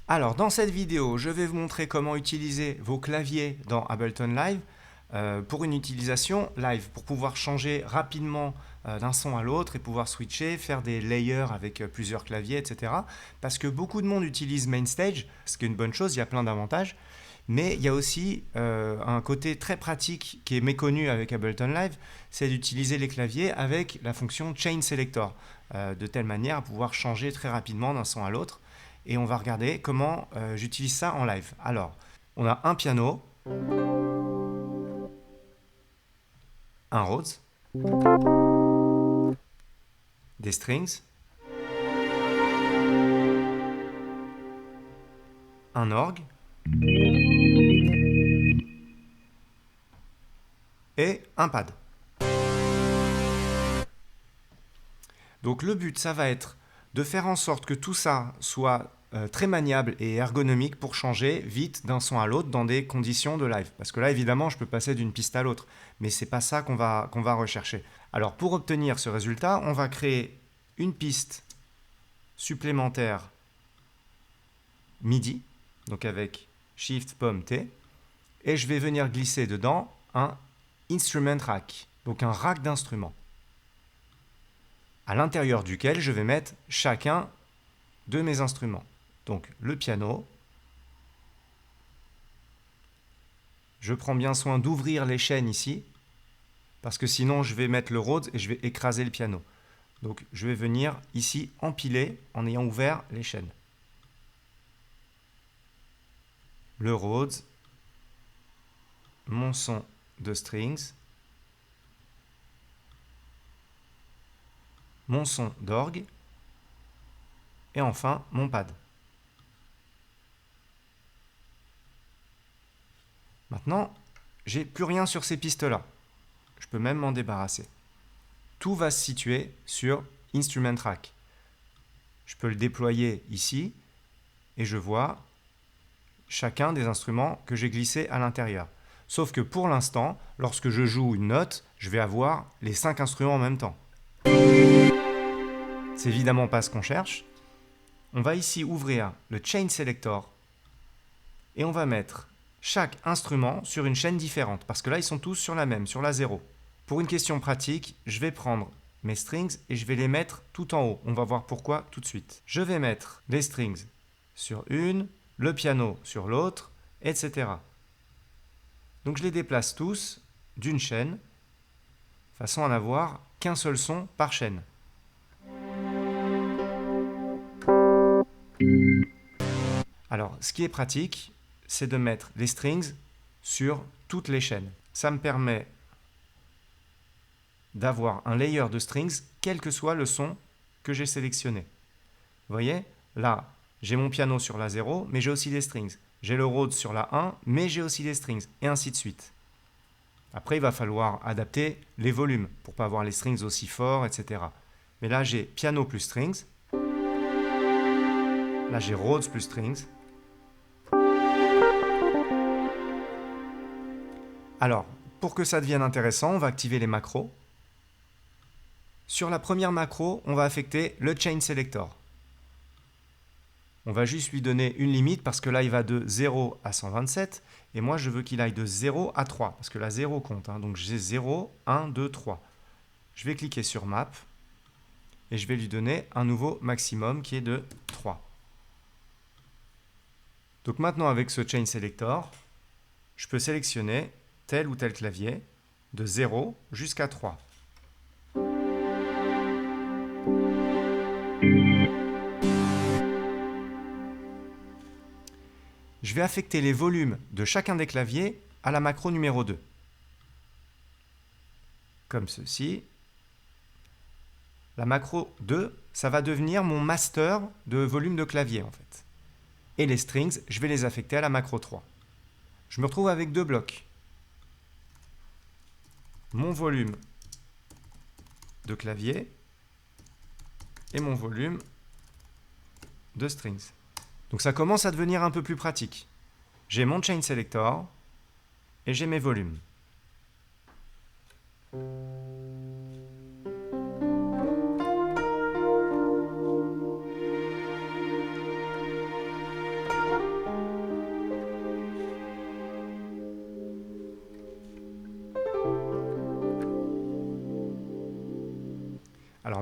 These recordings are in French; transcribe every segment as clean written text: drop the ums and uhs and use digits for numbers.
Alors, dans cette vidéo, je vais vous montrer comment utiliser vos claviers dans Ableton Live pour une utilisation live, pour pouvoir changer rapidement d'un son à l'autre et pouvoir switcher, faire des layers avec plusieurs claviers, etc. Parce que beaucoup de monde utilise MainStage, ce qui est une bonne chose, il y a plein d'avantages. Mais il y a aussi un côté très pratique qui est méconnu avec Ableton Live, c'est d'utiliser les claviers avec la fonction Chain Selector, de telle manière à pouvoir changer très rapidement d'un son à l'autre. Et on va regarder comment j'utilise ça en live. Alors, on a un piano, un Rhodes, des strings, un orgue et un pad. Donc le but, ça va être de faire en sorte que tout ça soit très maniable et ergonomique pour changer vite d'un son à l'autre dans des conditions de live. Parce que là, évidemment, je peux passer d'une piste à l'autre, mais c'est pas ça qu'on va rechercher. Alors pour obtenir ce résultat, on va créer une piste supplémentaire MIDI, donc avec Shift Pomme T, et je vais venir glisser dedans un instrument rack, donc un rack d'instruments, à l'intérieur duquel je vais mettre chacun de mes instruments. Donc le piano, je prends bien soin d'ouvrir les chaînes ici, parce que sinon je vais mettre le Rhodes et je vais écraser le piano. Donc je vais venir ici empiler en ayant ouvert les chaînes. Le Rhodes, mon son de strings, mon son d'orgue, et enfin mon pad. Maintenant, j'ai plus rien sur ces pistes-là. Je peux même m'en débarrasser. Tout va se situer sur Instrument Rack. Je peux le déployer ici et je vois chacun des instruments que j'ai glissés à l'intérieur. Sauf que pour l'instant, lorsque je joue une note, je vais avoir les 5 instruments en même temps. C'est évidemment pas ce qu'on cherche. On va ici ouvrir le Chain Selector et on va mettre chaque instrument sur une chaîne différente, parce que là, ils sont tous sur la même, sur la 0. Pour une question pratique, je vais prendre mes strings et je vais les mettre tout en haut. On va voir pourquoi tout de suite. Je vais mettre les strings sur une, le piano sur l'autre, etc. Donc je les déplace tous d'une chaîne, de façon à n'avoir qu'un seul son par chaîne. Alors, ce qui est pratique, c'est de mettre les strings sur toutes les chaînes. Ça me permet d'avoir un layer de strings, quel que soit le son que j'ai sélectionné. Vous voyez, là, j'ai mon piano sur la 0, mais j'ai aussi des strings. J'ai le Rhodes sur la 1, mais j'ai aussi des strings, et ainsi de suite. Après, il va falloir adapter les volumes pour ne pas avoir les strings aussi forts, etc. Mais là, j'ai piano plus strings. Là, j'ai Rhodes plus strings. Alors, pour que ça devienne intéressant, on va activer les macros. Sur la première macro, on va affecter le Chain Selector. On va juste lui donner une limite parce que là, il va de 0 à 127. Et moi, je veux qu'il aille de 0 à 3 parce que la 0 compte. Donc, j'ai 0, 1, 2, 3. Je vais cliquer sur Map et je vais lui donner un nouveau maximum qui est de 3. Donc maintenant, avec ce Chain Selector, je peux sélectionner tel ou tel clavier de 0 jusqu'à 3. Je vais affecter les volumes de chacun des claviers à la macro numéro 2. Comme ceci. La macro 2, ça va devenir mon master de volume de clavier en fait. Et les strings, je vais les affecter à la macro 3. Je me retrouve avec deux blocs. Mon volume de clavier et mon volume de strings. Donc ça commence à devenir un peu plus pratique. J'ai mon Chain Selector et j'ai mes volumes.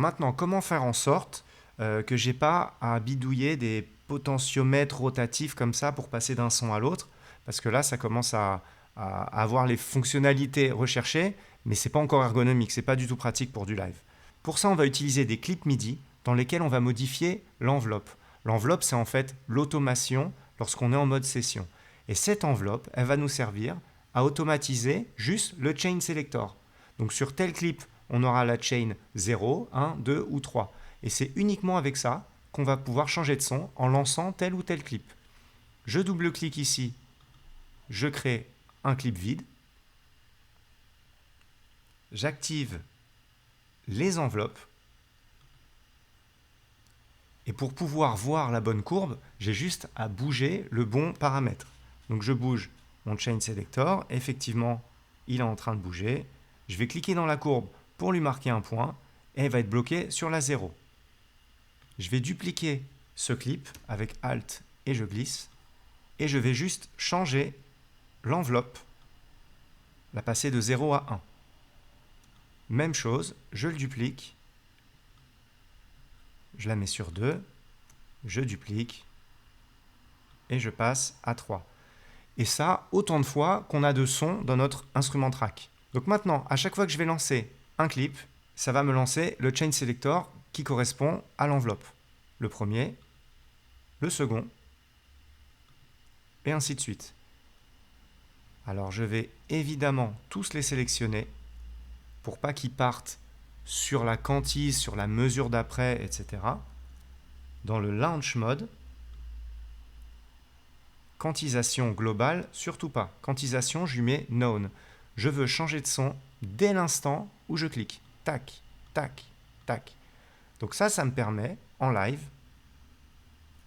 maintenant, comment faire en sorte que j'ai pas à bidouiller des potentiomètres rotatifs comme ça pour passer d'un son à l'autre? Parce que là, ça commence à avoir les fonctionnalités recherchées, mais c'est pas encore ergonomique, c'est pas du tout pratique pour du live. Pour ça, on va utiliser des clips MIDI dans lesquels on va modifier l'enveloppe. L'enveloppe, c'est en fait l'automation lorsqu'on est en mode session. Et cette enveloppe, elle va nous servir à automatiser juste le chain selector. Donc sur tel clip, on aura la chain 0, 1, 2 ou 3. Et c'est uniquement avec ça qu'on va pouvoir changer de son en lançant tel ou tel clip. Je double-clique ici, je crée un clip vide. J'active les enveloppes. Et pour pouvoir voir la bonne courbe, j'ai juste à bouger le bon paramètre. Donc je bouge mon chain selector, effectivement, il est en train de bouger. Je vais cliquer dans la courbe pour lui marquer un point et elle va être bloquée sur la 0. Je vais dupliquer ce clip avec Alt et je glisse et je vais juste changer l'enveloppe, la passer de 0 à 1. Même chose, je le duplique, je la mets sur 2, je duplique et je passe à 3. Et ça, autant de fois qu'on a de sons dans notre instrument track. Donc maintenant, à chaque fois que je vais lancer un clip, ça va me lancer le chain selector qui correspond à l'enveloppe. Le premier, le second, et ainsi de suite. Alors je vais évidemment tous les sélectionner pour pas qu'ils partent sur la quantise, sur la mesure d'après, etc. Dans le launch mode, quantisation globale, surtout pas. Quantisation, je lui mets known. Je veux changer de son dès l'instant où je clique. Tac, tac, tac. Donc ça me permet, en live,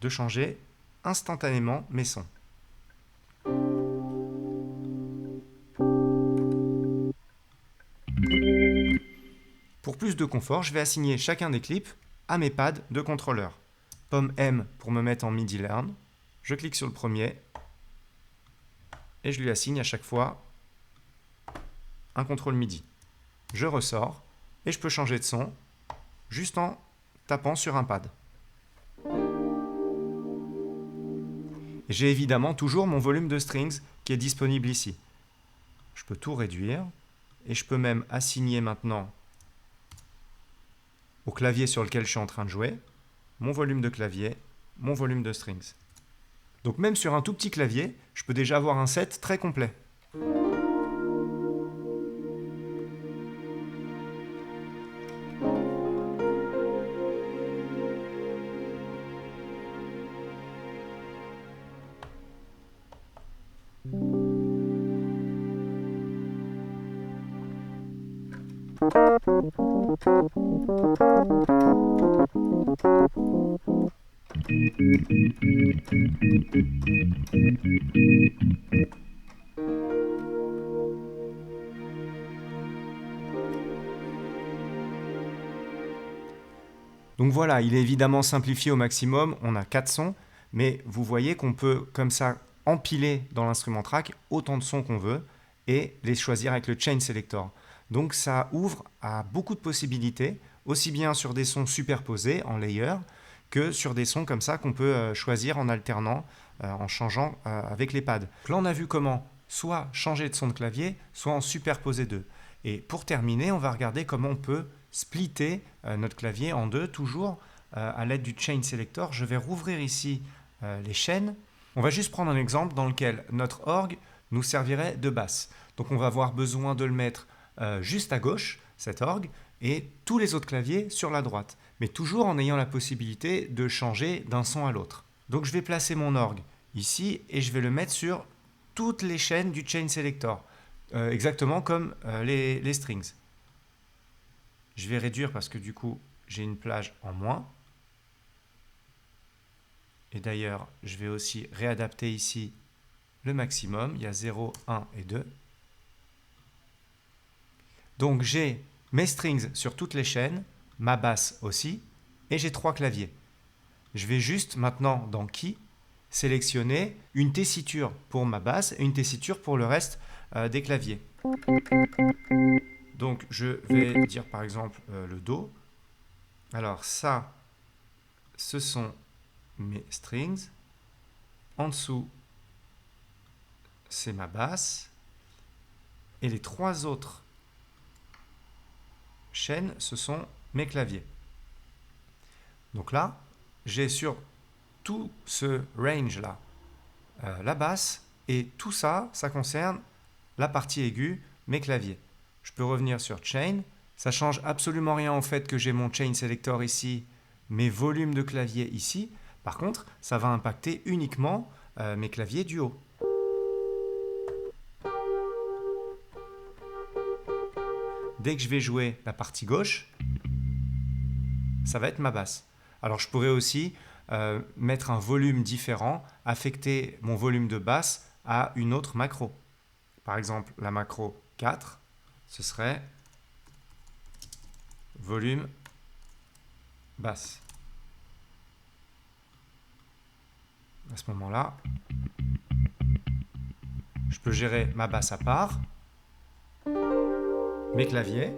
de changer instantanément mes sons. Pour plus de confort, je vais assigner chacun des clips à mes pads de contrôleur. Pomme M pour me mettre en MIDI Learn. Je clique sur le premier et je lui assigne à chaque fois un contrôle MIDI. Je ressors et je peux changer de son juste en tapant sur un pad. J'ai évidemment toujours mon volume de strings qui est disponible ici. Je peux tout réduire et je peux même assigner maintenant au clavier sur lequel je suis en train de jouer mon volume de clavier, mon volume de strings. Donc même sur un tout petit clavier, je peux déjà avoir un set très complet. Donc voilà, il est évidemment simplifié au maximum, on a 4 sons, mais vous voyez qu'on peut comme ça empiler dans l'instrument track autant de sons qu'on veut et les choisir avec le chain selector. Donc ça ouvre à beaucoup de possibilités, aussi bien sur des sons superposés en layer que sur des sons comme ça qu'on peut choisir en alternant, en changeant avec les pads. Donc là on a vu comment soit changer de son de clavier, soit en superposer deux. Et pour terminer, on va regarder comment on peut splitter notre clavier en deux, toujours à l'aide du chain selector. Je vais rouvrir ici les chaînes. On va juste prendre un exemple dans lequel notre orgue nous servirait de basse. Donc on va avoir besoin de le mettre juste à gauche, cet orgue, et tous les autres claviers sur la droite, mais toujours en ayant la possibilité de changer d'un son à l'autre. Donc je vais placer mon orgue ici et je vais le mettre sur toutes les chaînes du chain selector, exactement comme les strings. Je vais réduire parce que du coup j'ai une plage en moins. Et d'ailleurs, je vais aussi réadapter ici le maximum. Il y a 0, 1 et 2. Donc j'ai mes strings sur toutes les chaînes, ma basse aussi, et j'ai 3 claviers. Je vais juste maintenant dans Key sélectionner une tessiture pour ma basse et une tessiture pour le reste des claviers. Donc je vais dire par exemple le Do. Alors ça, ce sont mes strings. En dessous, c'est ma basse. Et les 3 autres chaînes, ce sont mes claviers. Donc là, j'ai sur tout ce range-là la basse, et tout ça, ça concerne la partie aiguë, mes claviers. Je peux revenir sur Chain. Ça change absolument rien au fait que j'ai mon Chain Selector ici, mes volumes de clavier ici. Par contre, ça va impacter uniquement mes claviers du haut. Dès que je vais jouer la partie gauche, ça va être ma basse. Alors je pourrais aussi mettre un volume différent, affecter mon volume de basse à une autre macro. Par exemple, la macro 4, ce serait volume basse. À ce moment-là, je peux gérer ma basse à part, mes claviers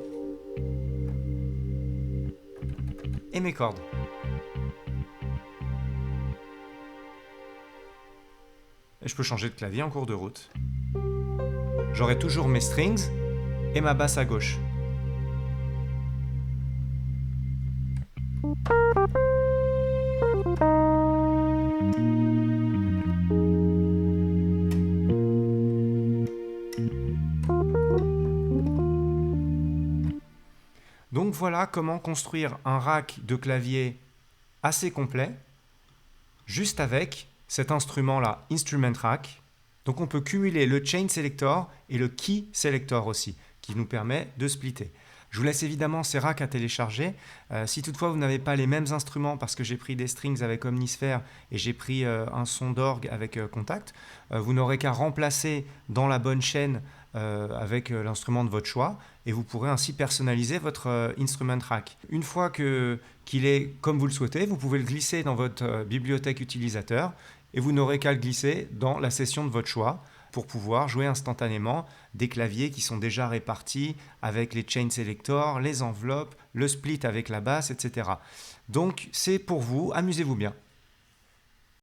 et mes cordes. Et je peux changer de clavier en cours de route. J'aurai toujours mes strings et ma basse à gauche. Donc voilà comment construire un rack de clavier assez complet, juste avec cet instrument-là, Instrument Rack. Donc on peut cumuler le Chain Selector et le Key Selector aussi, qui nous permet de splitter. Je vous laisse évidemment ces racks à télécharger. Si toutefois vous n'avez pas les mêmes instruments, parce que j'ai pris des strings avec Omnisphere et j'ai pris un son d'orgue avec Contact, vous n'aurez qu'à remplacer dans la bonne chaîne avec l'instrument de votre choix, et vous pourrez ainsi personnaliser votre instrument rack. Une fois qu'il est comme vous le souhaitez, vous pouvez le glisser dans votre bibliothèque utilisateur, et vous n'aurez qu'à le glisser dans la session de votre choix pour pouvoir jouer instantanément des claviers qui sont déjà répartis avec les chain selectors, les enveloppes, le split avec la basse, etc. Donc c'est pour vous, amusez-vous bien.